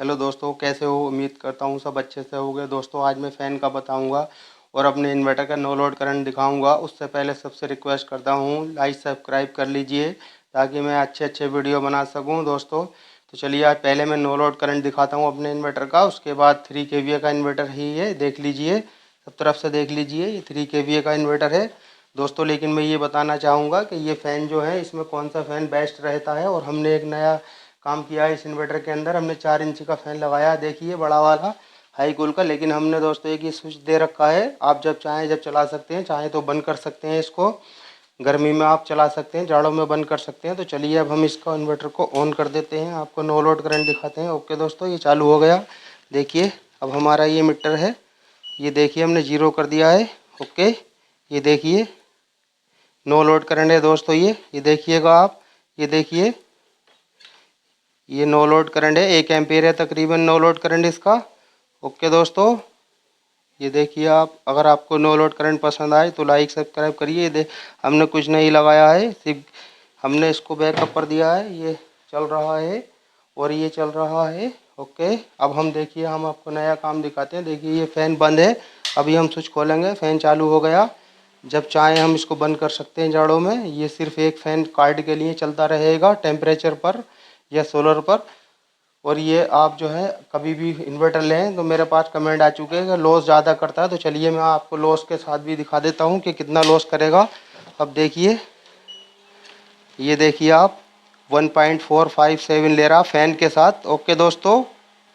Hello दोस्तों, कैसे हो? उम्मीद करता हूँ सब अच्छे से होंगे। दोस्तों, आज मैं फ़ैन का बताऊँगा और अपने इन्वर्टर का नो लोड करंट दिखाऊँगा। उससे पहले सबसे रिक्वेस्ट करता हूँ, लाइक सब्सक्राइब कर लीजिए ताकि मैं अच्छे अच्छे वीडियो बना सकूँ। दोस्तों, तो चलिए आज पहले मैं नो लोड करंट दिखाता हूँ अपने इन्वर्टर का। उसके बाद 3 kVA का इन्वर्टर ही है, देख लीजिए, सब तरफ से देख लीजिए। ये 3 kVA का इन्वर्टर है दोस्तों। लेकिन मैं ये बताना चाहूँगा कि ये फ़ैन जो है, इसमें कौन सा फ़ैन बेस्ट रहता है। और हमने एक नया काम किया है इस इन्वर्टर के अंदर। हमने 4 इंच का फ़ैन लगाया, देखिए, बड़ा वाला हाई कूल का। लेकिन हमने दोस्तों एक ही स्विच दे रखा है, आप जब चाहें जब चला सकते हैं, चाहे तो बंद कर सकते हैं इसको। गर्मी में आप चला सकते हैं, जाड़ों में बंद कर सकते हैं। तो चलिए अब हम इसका इन्वर्टर को ऑन कर देते हैं, आपको नो लोड करंट दिखाते हैं। ओके दोस्तों, ये चालू हो गया। देखिए अब हमारा ये मीटर है, ये देखिए हमने 0 कर दिया है। ओके, ये देखिए नो लोड करंट है दोस्तों। ये देखिएगा आप, ये देखिए, ये नो लोड करंट है, 1 एम्पियर है तकरीबन नो लोड करंट इसका। ओके दोस्तों, ये देखिए आप, अगर आपको नो लोड करंट पसंद आए तो लाइक सब्सक्राइब करिए। हमने कुछ नहीं लगाया है, सिर्फ हमने इसको बैकअप पर दिया है। ये चल रहा है और ये चल रहा है। ओके, अब हम देखिए, हम आपको नया काम दिखाते हैं। देखिए ये फ़ैन बंद है, अभी हम स्विच खोलेंगे, फ़ैन चालू हो गया। जब चाहें हम इसको बंद कर सकते हैं जाड़ों में। ये सिर्फ एक फ़ैन कार्ड के लिए चलता रहेगा, टेम्परेचर पर या सोलर पर। और ये आप जो है कभी भी इन्वर्टर लें तो मेरे पास कमेंट आ चुके हैं कि लॉस ज़्यादा करता है। तो चलिए मैं आपको लॉस के साथ भी दिखा देता हूँ कि कितना लॉस करेगा। अब देखिए, ये देखिए आप, 1.457 ले रहा फ़ैन के साथ। ओके दोस्तों,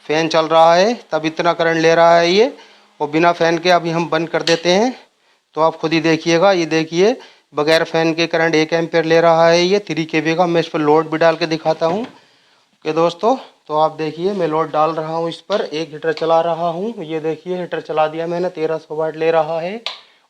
फ़ैन चल रहा है तब इतना करंट ले रहा है ये। और बिना फ़ैन के अभी हम बंद कर देते हैं तो आप खुद ही देखिएगा। ये देखिए, बगैर फ़ैन के करंट 1 एम्पियर ले रहा है ये 3 kVA का। मैं इस पर लोड भी डाल के दिखाता हूँ कि दोस्तों, तो आप देखिए मैं लोड डाल रहा हूँ इस पर, 1 हीटर चला रहा हूँ। ये देखिए हीटर चला दिया मैंने, 1300 वाट ले रहा है।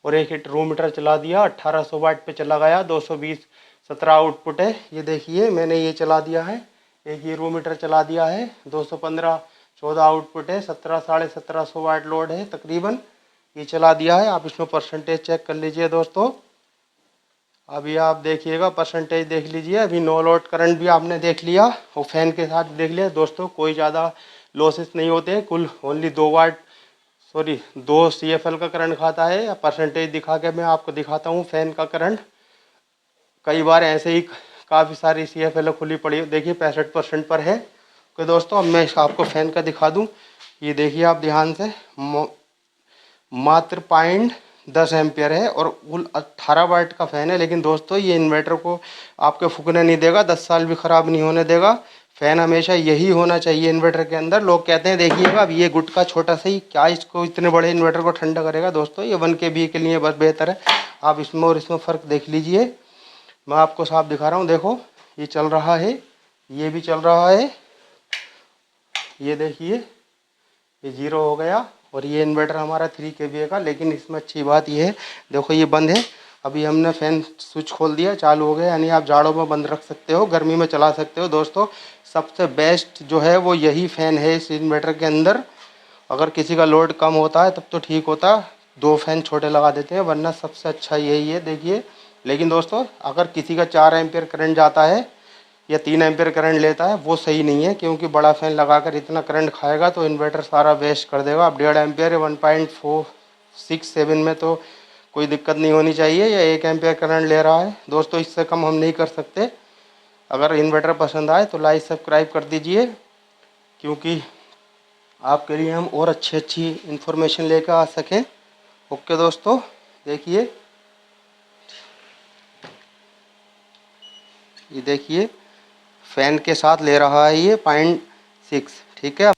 और 1 हीटर रूम हीटर चला दिया, 1800 वाट पे चला गया, 220 17 आउटपुट है। ये देखिए मैंने ये चला दिया है, एक ये रूम हीटर चला दिया है, 215 14 आउटपुट है, 17 1750 वाट लोड है तकरीबन। ये चला दिया है, आप इसमें परसेंटेज चेक कर लीजिए दोस्तों। अभी आप देखिएगा, परसेंटेज देख लीजिए। अभी नो लोड करंट भी आपने देख लिया और फैन के साथ देख लिया दोस्तों। कोई ज़्यादा लॉसेस नहीं होते हैं, कुल ओनली 2 CFL का करंट खाता है। परसेंटेज दिखा के मैं आपको दिखाता हूँ फैन का करंट। कई बार ऐसे ही काफ़ी सारी CFL खुली पड़ी है, देखिए 65% पर है। तो दोस्तों अब मैं आपको फैन का दिखा दूँ। ये देखिए आप ध्यान से, मात्र 0.10 एम्पियर है और कुल 18 वाट का फ़ैन है। लेकिन दोस्तों ये इन्वर्टर को आपके फूकने नहीं देगा, 10 साल भी ख़राब नहीं होने देगा। फ़ैन हमेशा यही होना चाहिए इन्वर्टर के अंदर। लोग कहते हैं देखिएगा, अब ये गुट का छोटा सा ही क्या इसको इतने बड़े इन्वर्टर को ठंडा करेगा। दोस्तों ये 1 kVA के लिए बस बेहतर है। आप इसमें और इसमें फ़र्क देख लीजिए, मैं आपको साफ दिखा रहा हूँ। देखो ये चल रहा है, ये भी चल रहा है, ये देखिए ये 0 हो गया। और ये इन्वर्टर हमारा 3 kVA का। लेकिन इसमें अच्छी बात ये है, देखो ये बंद है। अभी हमने फ़ैन स्विच खोल दिया, चालू हो गया। यानी आप जाड़ों में बंद रख सकते हो, गर्मी में चला सकते हो। दोस्तों सबसे बेस्ट जो है वो यही फ़ैन है इस इन्वर्टर के अंदर। अगर किसी का लोड कम होता है तब तो ठीक होता, 2 फ़ैन छोटे लगा देते हैं, वरना सबसे अच्छा यही है। देखिए, लेकिन दोस्तों अगर किसी का 4 एम्पियर करंट जाता है या 3 एम्पियर करंट लेता है, वो सही नहीं है, क्योंकि बड़ा फ़ैन लगाकर इतना करंट खाएगा तो इन्वर्टर सारा वेस्ट कर देगा। अब 1.5 एम्पियर 1.467 में तो कोई दिक्कत नहीं होनी चाहिए। या 1 एम्पियर करंट ले रहा है दोस्तों, इससे कम हम नहीं कर सकते। अगर इन्वर्टर पसंद आए तो लाइक सब्सक्राइब कर दीजिए, क्योंकि आपके लिए हम और अच्छी इन्फॉर्मेशन लेकर आ सकें। ओके दोस्तों, देखिए, ये देखिए फ़ैन के साथ ले रहा है ये 0.6, ठीक है।